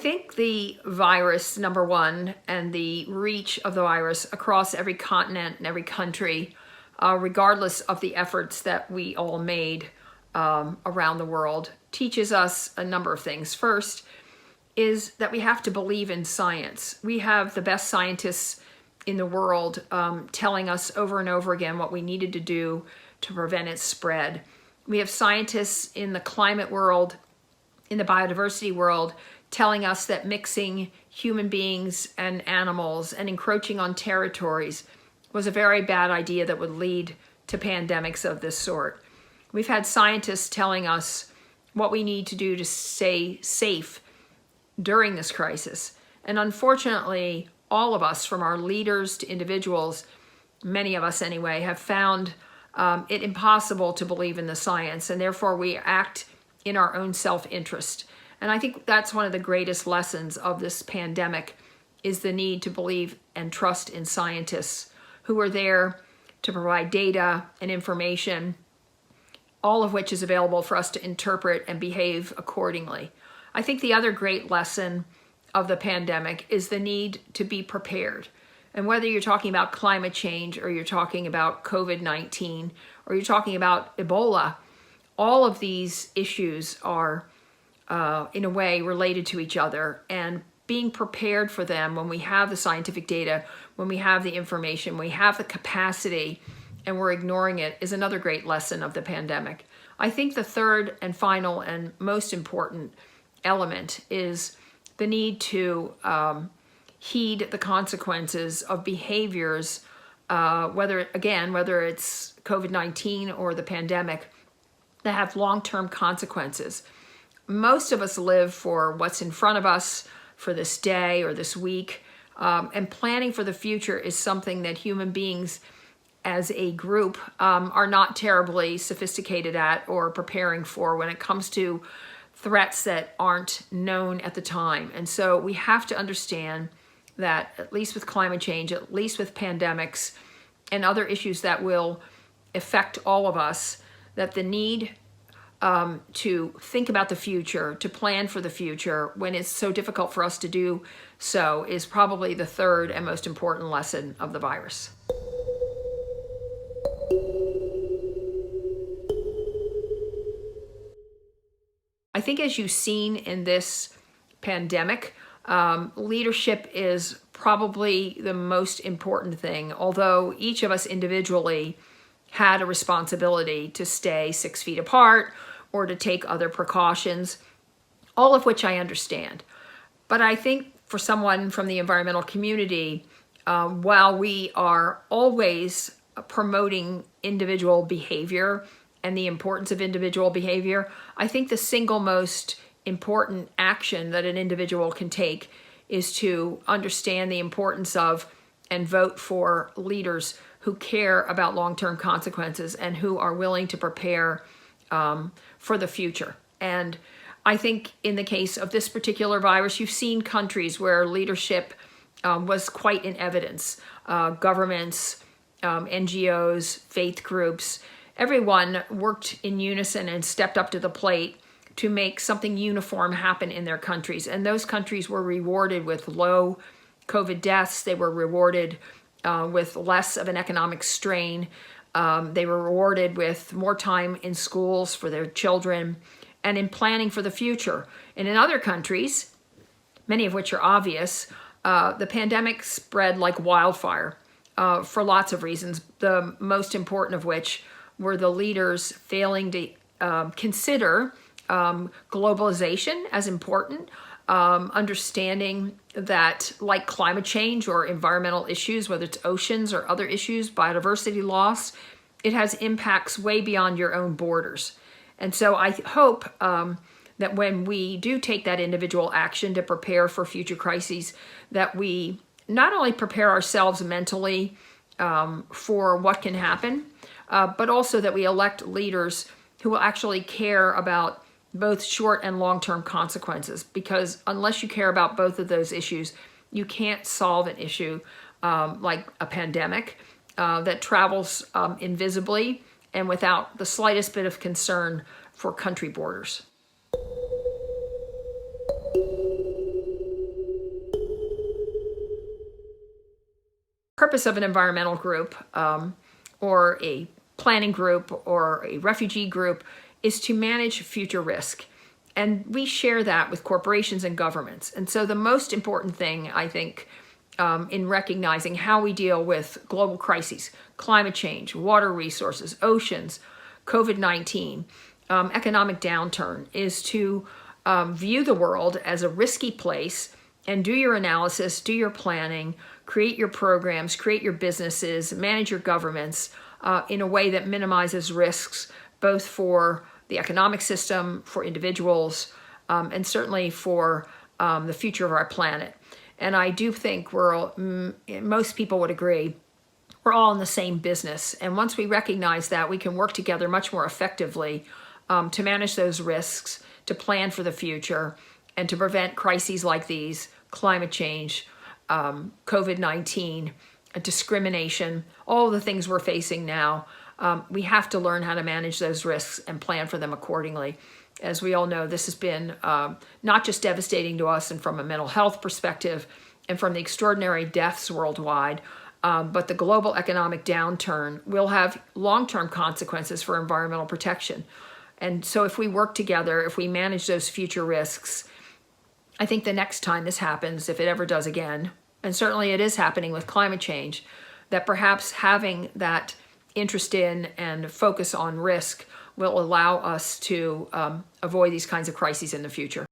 think the virus, number one, and the reach of the virus across every continent and every country, regardless of the efforts that we all made around the world, teaches us a number of things. First is that we have to believe in science. We have the best scientists in the world telling us over and over again what we needed to do to prevent its spread. We have scientists in the climate world, in the biodiversity world, telling us that mixing human beings and animals and encroaching on territories was a very bad idea that would lead to pandemics of this sort. We've had scientists telling us what we need to do to stay safe during this crisis. And unfortunately, all of us, from our leaders to individuals, many of us anyway, have found it impossible to believe in the science, and therefore we act in our own self-interest. And I think that's one of the greatest lessons of this pandemic, is the need to believe and trust in scientists who are there to provide data and information, all of which is available for us to interpret and behave accordingly. I think the other great lesson of the pandemic is the need to be prepared. And whether you're talking about climate change, or you're talking about COVID-19, or you're talking about Ebola, all of these issues are in a way related to each other, and being prepared for them when we have the scientific data, when we have the information, when we have the capacity, and we're ignoring it, is another great lesson of the pandemic. I think the third and final and most important element is the need to heed the consequences of behaviors, whether it's COVID-19 or the pandemic, that have long-term consequences. Most of us live for what's in front of us, for this day or this week, and planning for the future is something that human beings as a group are not terribly sophisticated at or preparing for when it comes to threats that aren't known at the time. And so we have to understand that, at least with climate change, at least with pandemics and other issues that will affect all of us, that the need to think about the future, to plan for the future when it's so difficult for us to do so, is probably the third and most important lesson of the virus. I think, as you've seen in this pandemic, leadership is probably the most important thing, although each of us individually had a responsibility to stay 6 feet apart or to take other precautions, all of which I understand. But I think for someone from the environmental community, while we are always promoting individual behavior and the importance of individual behavior, I think the single most important action that an individual can take is to understand the importance of and vote for leaders who care about long-term consequences and who are willing to prepare for the future. And I think in the case of this particular virus, you've seen countries where leadership was quite in evidence. Governments, NGOs, faith groups, everyone worked in unison and stepped up to the plate to make something uniform happen in their countries. And those countries were rewarded with low COVID deaths. They were rewarded with less of an economic strain. They were rewarded with more time in schools for their children and in planning for the future. And in other countries, many of which are obvious, the pandemic spread like wildfire for lots of reasons, the most important of which were the leaders failing to consider globalization as important, understanding that, like climate change or environmental issues, whether it's oceans or other issues, biodiversity loss, it has impacts way beyond your own borders. And so I hope that when we do take that individual action to prepare for future crises, that we not only prepare ourselves mentally for what can happen, but also that we elect leaders who will actually care about both short and long-term consequences, because unless you care about both of those issues, you can't solve an issue like a pandemic that travels invisibly and without the slightest bit of concern for country borders. purpose of an environmental group or a planning group or a refugee group is to manage future risk. And we share that with corporations and governments. And so the most important thing, I think, in recognizing how we deal with global crises, climate change, water resources, oceans, COVID-19, economic downturn, is to view the world as a risky place and do your analysis, do your planning, create your programs, create your businesses, manage your governments in a way that minimizes risks, both for the economic system, for individuals, and certainly for the future of our planet. And I do think most people would agree, we're all in the same business. And once we recognize that, we can work together much more effectively to manage those risks, to plan for the future, and to prevent crises like these, climate change, COVID-19, discrimination, all the things we're facing now. We have to learn how to manage those risks and plan for them accordingly. As we all know, this has been not just devastating to us and from a mental health perspective and from the extraordinary deaths worldwide, but the global economic downturn will have long-term consequences for environmental protection. And so if we work together, if we manage those future risks, I think the next time this happens, if it ever does again, and certainly it is happening with climate change, that perhaps having that interest in and focus on risk will allow us to avoid these kinds of crises in the future.